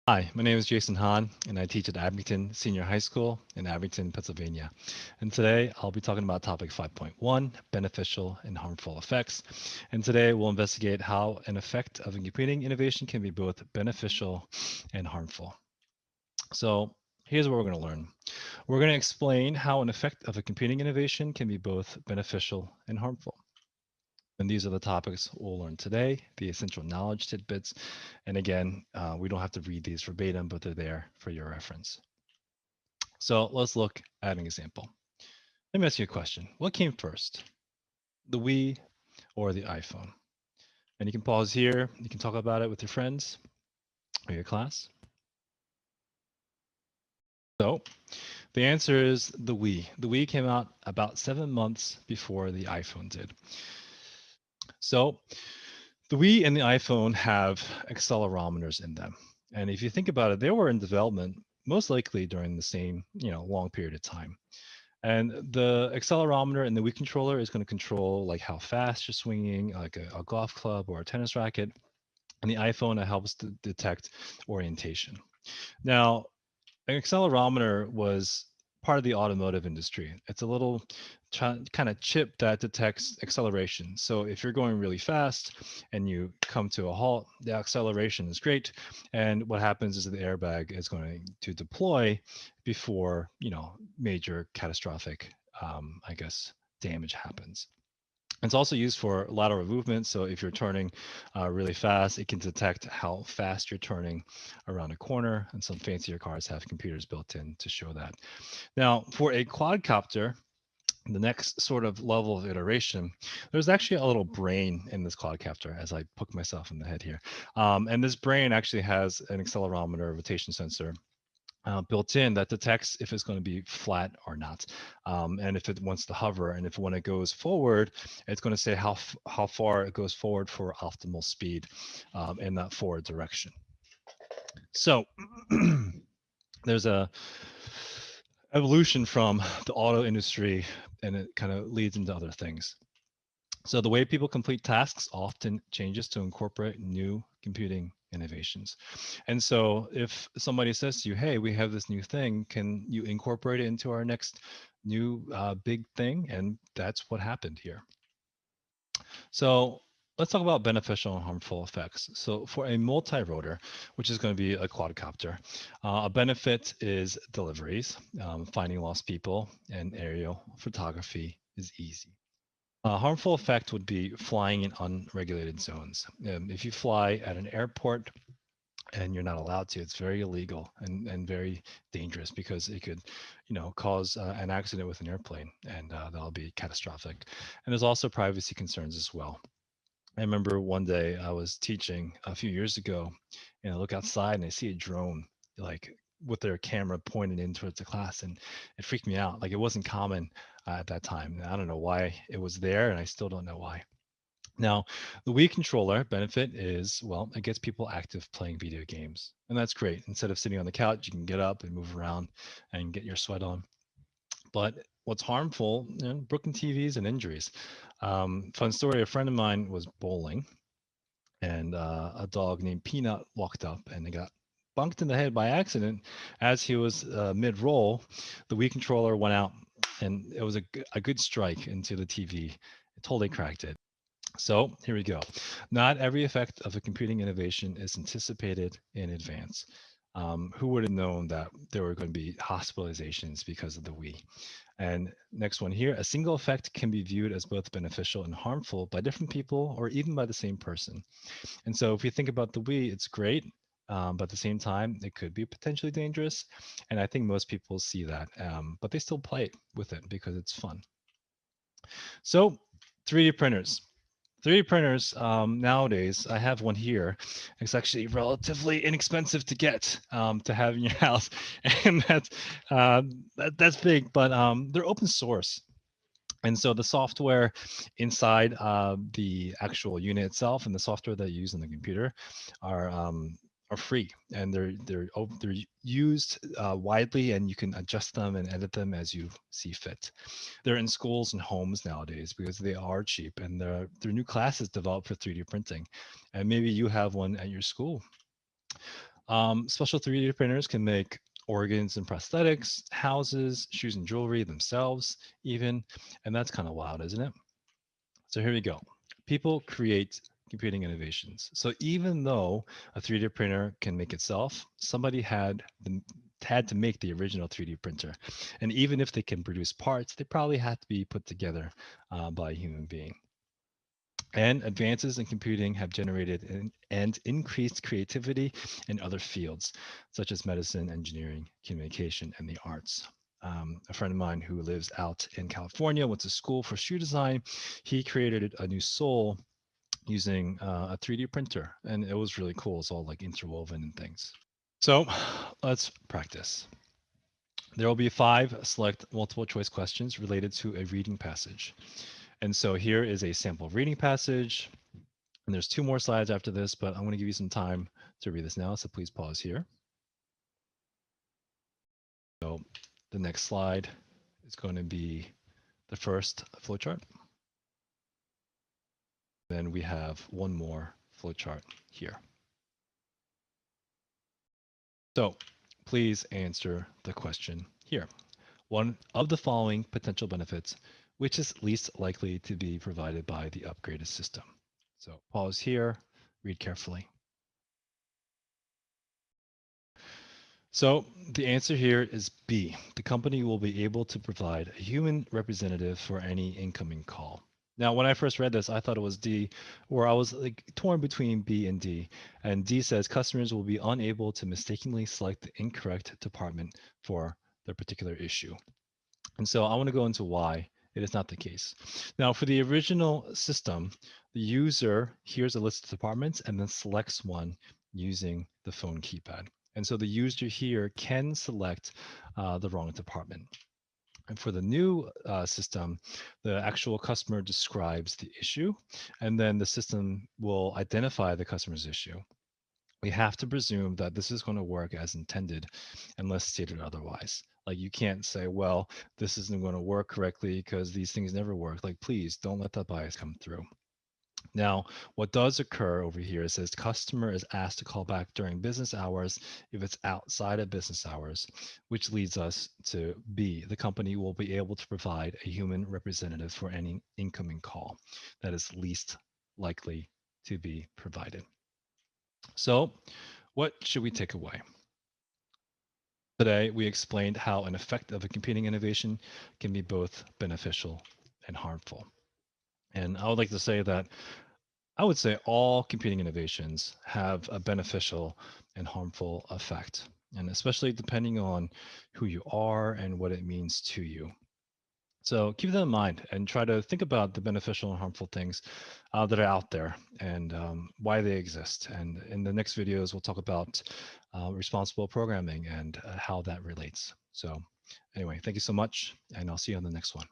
Hi, my name is Jason Hahn, and I teach at Abington Senior High School in Abington, Pennsylvania. And today I'll be talking about topic 5.1, beneficial and harmful effects. And today we'll investigate how an effect of a computing innovation can be both beneficial and harmful. So here's what we're going to learn. We're going to explain how an effect of a computing innovation can be both beneficial and harmful. And these are the topics we'll learn today, the essential knowledge tidbits. And again, we don't have to read these verbatim, but they're there for your reference. So let's look at an example. Let me ask you a question. What came first, the Wii or the iPhone? And you can pause here. You can talk about it with your friends or your class. So the answer is the Wii. The Wii came out about 7 months before the iPhone did. So the Wii and the iPhone have accelerometers in them. And if you think about it, they were in development most likely during the same, long period of time. And the accelerometer in the Wii controller is going to control like how fast you're swinging, like a golf club or a tennis racket. And the iPhone it helps to detect orientation. Now, an accelerometer was part of the automotive industry. It's a little kind of chip that detects acceleration. So if you're going really fast and you come to a halt, the acceleration is great. And what happens is the airbag is going to deploy before, major catastrophic, I guess, damage happens. It's also used for lateral movement. So if you're turning really fast, it can detect how fast you're turning around a corner. And some fancier cars have computers built in to show that. Now, for a quadcopter, the next sort of level of iteration, there's actually a little brain in this quadcopter as I poke myself in the head here. And this brain actually has an accelerometer, rotation sensor, built in that detects if it's going to be flat or not, and if it wants to hover, and if when it goes forward, it's going to say how far it goes forward for optimal speed in that forward direction. So there's a evolution from the auto industry, and it kind of leads into other things. So the way people complete tasks often changes to incorporate new computing innovations. And so if somebody says to you, hey, we have this new thing, can you incorporate it into our next new big thing? And that's what happened here. So let's talk about beneficial and harmful effects. So for a multi-rotor, which is going to be a quadcopter, a benefit is deliveries. Finding lost people and aerial photography is easy. A harmful effect would be flying in unregulated zones. If you fly at an airport and you're not allowed to, it's very illegal and very dangerous because it could, cause an accident with an airplane, and that'll be catastrophic. And there's also privacy concerns as well. I remember one day I was teaching a few years ago, and I look outside and I see a drone like with their camera pointed in towards the class, and it freaked me out. Like it wasn't common at that time. And I don't know why it was there, and I still don't know why. Now, the Wii controller benefit is, well, it gets people active playing video games, and that's great. Instead of sitting on the couch, you can get up and move around and get your sweat on. But what's harmful, broken TVs and injuries. Fun story: a friend of mine was bowling, and a dog named Peanut walked up and they got bunked in the head by accident as he was mid-roll. The Wii controller went out, and it was a good strike into the TV. It totally cracked it. So here we go. Not every effect of a computing innovation is anticipated in advance. Who would have known that there were going to be hospitalizations because of the Wii? And next one here, a single effect can be viewed as both beneficial and harmful by different people or even by the same person. And so if you think about the Wii, it's great, but at the same time, it could be potentially dangerous. And I think most people see that, but they still play with it because it's fun. So 3D printers. 3D printers nowadays, I have one here. It's actually relatively inexpensive to get to have in your house, and that's big. But they're open source, and so the software inside the actual unit itself and the software that you use in the computer are are free, and they're used widely, and you can adjust them and edit them as you see fit. They're in schools and homes nowadays because they are cheap, and there are new classes developed for 3D printing, and maybe you have one at your school. Special 3D printers can make organs and prosthetics, houses, shoes and jewelry themselves, even. And that's kind of wild, isn't it? So here we go. People create computing innovations. So even though a 3D printer can make itself, somebody had to make the original 3D printer. And even if they can produce parts, they probably had to be put together by a human being. And advances in computing have generated and increased creativity in other fields, such as medicine, engineering, communication, and the arts. A friend of mine who lives out in California went to school for shoe design. He created a new sole using a 3D printer, and it was really cool. It's all like interwoven and things. So let's practice. There will be 5 select multiple choice questions related to a reading passage. And so here is a sample reading passage. And there's 2 more slides after this, but I'm going to give you some time to read this now. So please pause here. So the next slide is going to be the first flowchart. Then we have one more flowchart here. So please answer the question here. One of the following potential benefits, which is least likely to be provided by the upgraded system. So pause here, read carefully. So the answer here is B. The company will be able to provide a human representative for any incoming call. Now, when I first read this, I thought it was D, or I was like torn between B and D. And D says customers will be unable to mistakenly select the incorrect department for their particular issue. And so I want to go into why it is not the case. Now, for the original system, the user hears a list of departments and then selects one using the phone keypad. And so the user here can select the wrong department. And for the new system, the actual customer describes the issue, and then the system will identify the customer's issue. We have to presume that this is going to work as intended unless stated otherwise. Like you can't say, well, this isn't going to work correctly because these things never work. Like, please don't let that bias come through. Now, what does occur over here is says customer is asked to call back during business hours if it's outside of business hours, which leads us to B. The company will be able to provide a human representative for any incoming call that is least likely to be provided. So, what should we take away? Today, we explained how an effect of a computing innovation can be both beneficial and harmful. And I would like to say that I would say all computing innovations have a beneficial and harmful effect, and especially depending on who you are and what it means to you. So keep that in mind and try to think about the beneficial and harmful things that are out there and why they exist. And in the next videos, we'll talk about responsible programming and how that relates. So anyway, thank you so much, and I'll see you on the next one.